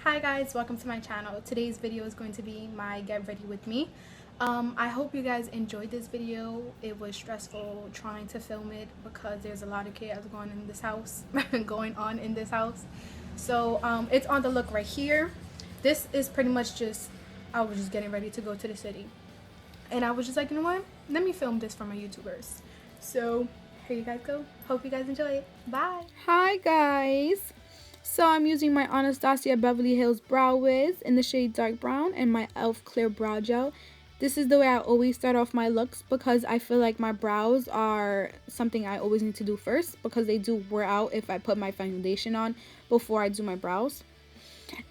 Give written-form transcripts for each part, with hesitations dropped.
Hi guys, welcome to my channel. Today's video is going to be my get ready with me. I hope you guys enjoyed this video. It was stressful trying to film it because there's a lot of chaos going in this house going on in this house. So it's on the look right here. This is pretty much just, I was just getting ready to go to the city, and I was just like, you know what, let me film this for my YouTubers. So here you guys go. Hope you guys enjoy it. Bye. Hi guys. So I'm using my Anastasia Beverly Hills Brow Wiz in the shade Dark Brown and my e.l.f. Clear Brow Gel. This is the way I always start off my looks because I feel like my brows are something I always need to do first because they do wear out if I put my foundation on before I do my brows.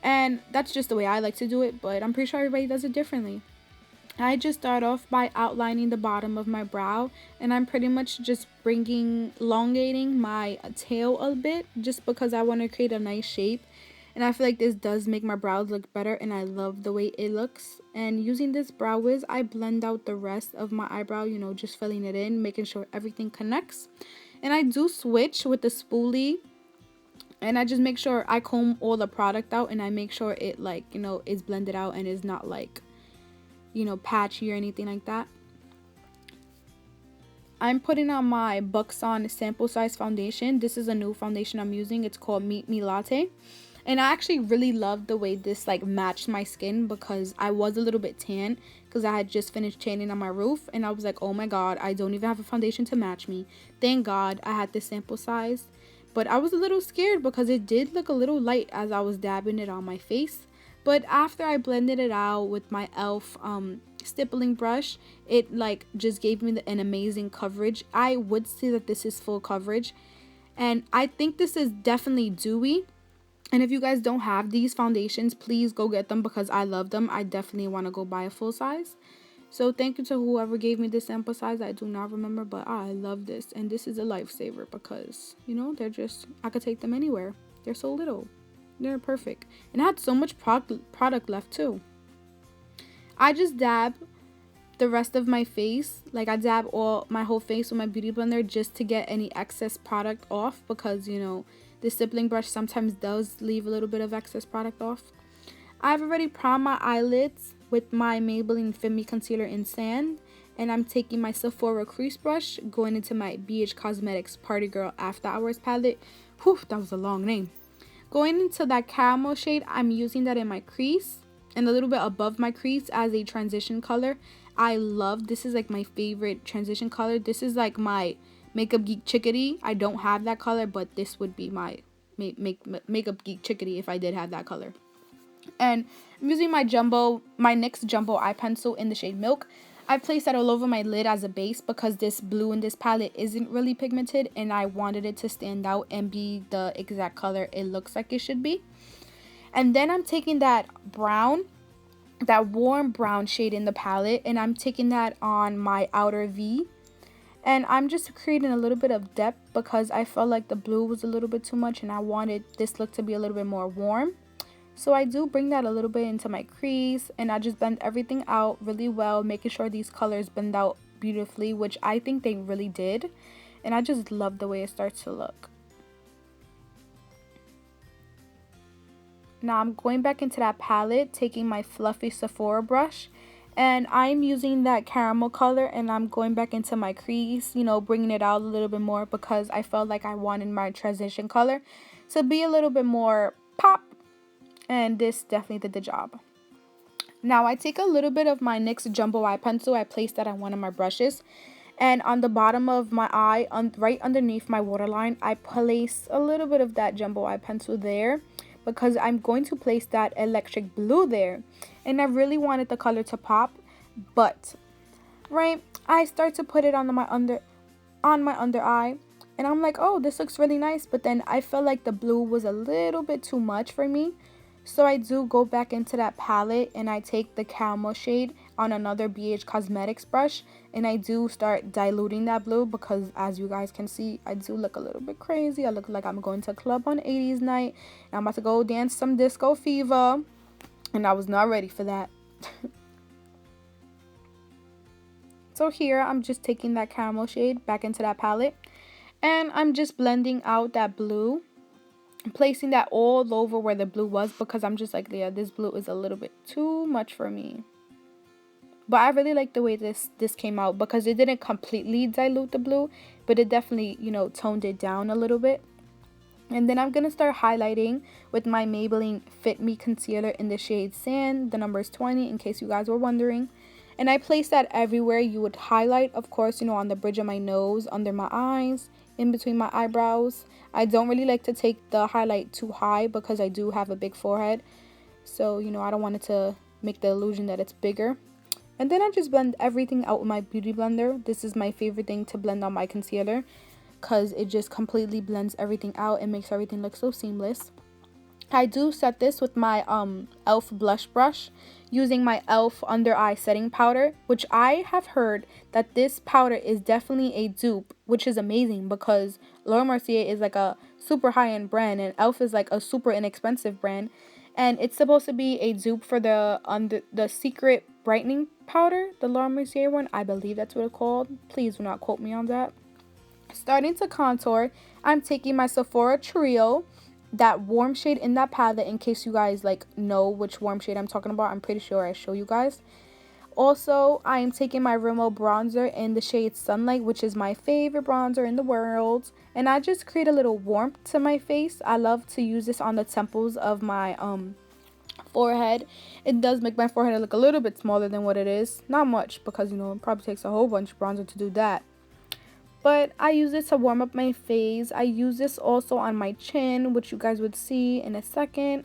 And that's just the way I like to do it, but I'm pretty sure everybody does it differently. I just start off by outlining the bottom of my brow, and I'm pretty much just elongating my tail a bit just because I want to create a nice shape. And I feel like this does make my brows look better, and I love the way it looks. And using this brow wiz, I blend out the rest of my eyebrow, you know, just filling it in, making sure everything connects. And I do switch with the spoolie, and I just make sure I comb all the product out, and I make sure it, like, you know, is blended out and is not like, you know, patchy or anything like that. I'm putting on my Buxon sample size foundation. This is a new foundation I'm using. It's called Meet Me Latte. And I actually really love the way this like matched my skin because I was a little bit tan because I had just finished tanning on my roof, and I was like, oh my god, I don't even have a foundation to match me. Thank god I had this sample size. But I was a little scared because it did look a little light as I was dabbing it on my face. But after I blended it out with my e.l.f. Stippling brush, it like just gave me an amazing coverage. I would say that this is full coverage, and I think this is definitely dewy. And if you guys don't have these foundations, please go get them because I love them. I definitely want to go buy a full size. So thank you to whoever gave me this sample size. I do not remember, but I love this, and this is a lifesaver because, you know, they're just, I could take them anywhere. They're so little. They're perfect. And I had so much product left too. I just dab the rest of my face. Like, I dab my whole face with my beauty blender just to get any excess product off because, you know, the stippling brush sometimes does leave a little bit of excess product off. I've already primed my eyelids with my Maybelline Fit Me Concealer in Sand. And I'm taking my Sephora crease brush, going into my BH Cosmetics Party Girl After Hours palette. Whew, that was a long name. Going into that caramel shade, I'm using that in my crease and a little bit above my crease as a transition color. I love, this is like my favorite transition color. This is like my Makeup Geek Chickadee. I don't have that color, but this would be my Makeup Geek Chickadee if I did have that color. And I'm using my NYX Jumbo Eye Pencil in the shade Milk. I placed that all over my lid as a base because this blue in this palette isn't really pigmented, and I wanted it to stand out and be the exact color it looks like it should be. And then I'm taking that brown, that warm brown shade in the palette, and I'm taking that on my outer V. And I'm just creating a little bit of depth because I felt like the blue was a little bit too much and I wanted this look to be a little bit more warm. So I do bring that a little bit into my crease, and I just blend everything out really well, making sure these colors blend out beautifully, which I think they really did. And I just love the way it starts to look. Now I'm going back into that palette, taking my fluffy Sephora brush, and I'm using that caramel color, and I'm going back into my crease, you know, bringing it out a little bit more because I felt like I wanted my transition color to be a little bit more pop. And this definitely did the job. Now I take a little bit of my NYX Jumbo Eye Pencil. I place that on one of my brushes. And on the bottom of my eye, right underneath my waterline, I place a little bit of that Jumbo Eye Pencil there because I'm going to place that electric blue there. And I really wanted the color to pop. But, right, I start to put it on my under eye. And I'm like, oh, this looks really nice. But then I felt like the blue was a little bit too much for me. So I do go back into that palette and I take the caramel shade on another BH Cosmetics brush, and I do start diluting that blue because, as you guys can see, I do look a little bit crazy. I look like I'm going to a club on 80s night and I'm about to go dance some disco fever, and I was not ready for that. So here I'm just taking that caramel shade back into that palette, and I'm just blending out that blue placing that all over where the blue was, because I'm just like, yeah, this blue is a little bit too much for me. But I really like the way this came out, because it didn't completely dilute the blue, but it definitely, you know, toned it down a little bit. And then I'm going to start highlighting with my Maybelline Fit Me Concealer in the shade Sand. The number is 20, in case you guys were wondering. And I place that everywhere you would highlight, of course, you know, on the bridge of my nose, under my eyes, in between my eyebrows. I don't really like to take the highlight too high, because I do have a big forehead. So, you know, I don't want it to make the illusion that it's bigger. And then I just blend everything out with my beauty blender. This is my favorite thing to blend on my concealer, because it just completely blends everything out and makes everything look so seamless. I do set this with my e.l.f. blush brush, using my e.l.f. under eye setting powder, which I have heard that this powder is definitely a dupe, which is amazing, because Laura Mercier is like a super high-end brand and e.l.f. is like a super inexpensive brand, and it's supposed to be a dupe for the secret brightening powder, the Laura Mercier one. I believe that's what it's called. Please do not quote me on that. Starting to contour, I'm taking my Sephora Trio, that warm shade in that palette, in case you guys like know which warm shade I'm talking about. I'm pretty sure I show you guys. Also, I am taking my Rimmel bronzer in the shade Sunlight, which is my favorite bronzer in the world, and I just create a little warmth to my face. I love to use this on the temples of my forehead. It does make my forehead look a little bit smaller than what it is. Not much, because, you know, it probably takes a whole bunch of bronzer to do that. But I use this to warm up my face. I use this also on my chin, which you guys would see in a second.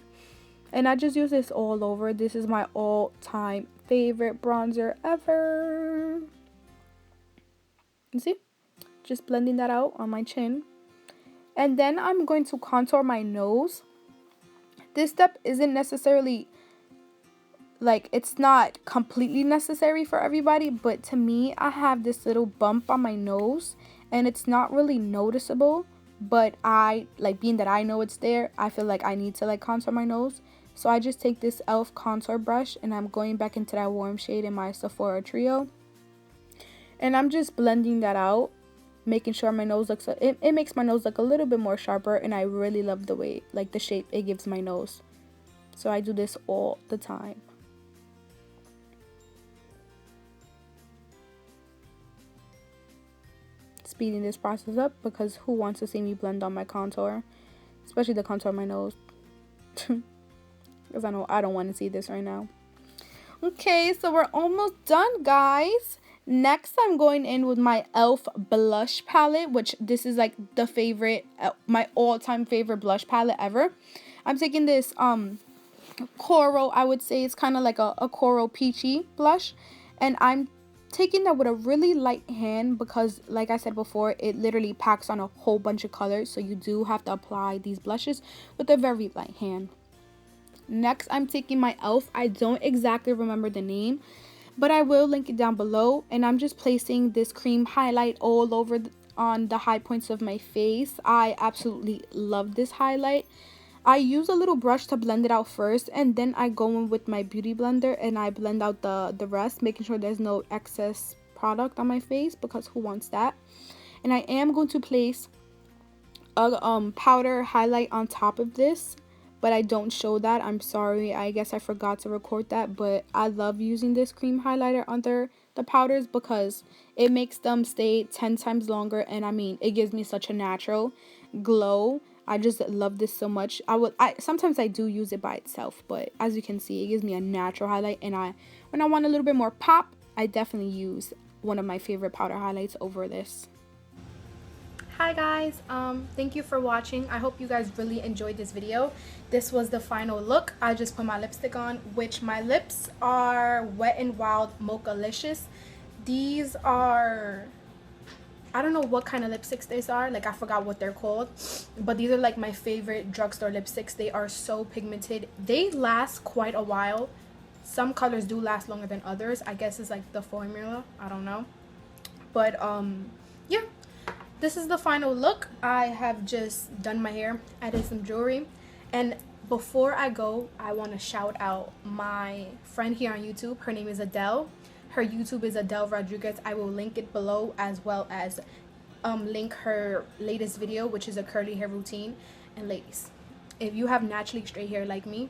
And I just use this all over. This is my all-time favorite bronzer ever. You see? Just blending that out on my chin. And then I'm going to contour my nose. This step isn't necessarily, like, it's not completely necessary for everybody, but to me, I have this little bump on my nose, and it's not really noticeable, but I, like, being that I know it's there, I feel like I need to, like, contour my nose. So I just take this e.l.f. contour brush, and I'm going back into that warm shade in my Sephora Trio, and I'm just blending that out, making sure my nose looks, it makes my nose look a little bit more sharper, and I really love the way, like, the shape it gives my nose. So I do this all the time. Speeding this process up, because who wants to see me blend on my contour, especially the contour of my nose, because I know I don't want to see this right now. Okay, so we're almost done, guys. Next, I'm going in with my e.l.f. blush palette, which this is like the favorite, my all-time favorite blush palette ever. I'm taking this coral, I would say it's kind of like a coral peachy blush, and I'm taking that with a really light hand, because like I said before, it literally packs on a whole bunch of colors, so you do have to apply these blushes with a very light hand. Next, I'm taking my e.l.f. I don't exactly remember the name, but I will link it down below, and I'm just placing this cream highlight all over on the high points of my face. I absolutely love this highlight. I use a little brush to blend it out first, and then I go in with my beauty blender and I blend out the rest, making sure there's no excess product on my face, because who wants that? And I am going to place a powder highlight on top of this, but I don't show that. I'm sorry, I guess I forgot to record that, but I love using this cream highlighter under the powders, because it makes them stay 10 times longer, and I mean, it gives me such a natural glow. I just love this so much. Sometimes I do use it by itself, but as you can see, it gives me a natural highlight, and when I want a little bit more pop, I definitely use one of my favorite powder highlights over this. Hi guys, thank you for watching. I hope you guys really enjoyed this video. This was the final look. I just put my lipstick on, which my lips are Wet n Wild Mochalicious. These are, I don't know what kind of lipsticks these are, like I forgot what they're called, but these are like my favorite drugstore lipsticks. They are so pigmented. They last quite a while. Some colors do last longer than others. I guess it's like the formula, I don't know. But yeah, this is the final look. I have just done my hair, added some jewelry, and before I go, I want to shout out my friend here on YouTube. Her name is Adele. Her YouTube is Adele Rodriguez. I will link it below, as well as link her latest video, which is a curly hair routine. And ladies, if you have naturally straight hair like me,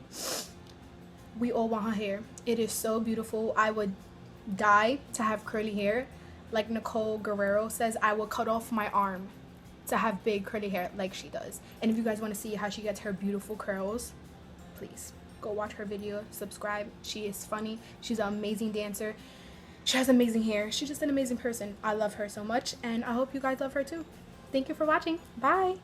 we all want her hair. It is so beautiful. I would die to have curly hair. Like Nicole Guerrero says, I will cut off my arm to have big curly hair like she does. And if you guys want to see how she gets her beautiful curls, please go watch her video, subscribe. She is funny. She's an amazing dancer. She has amazing hair. She's just an amazing person. I love her so much, and I hope you guys love her too. Thank you for watching. Bye.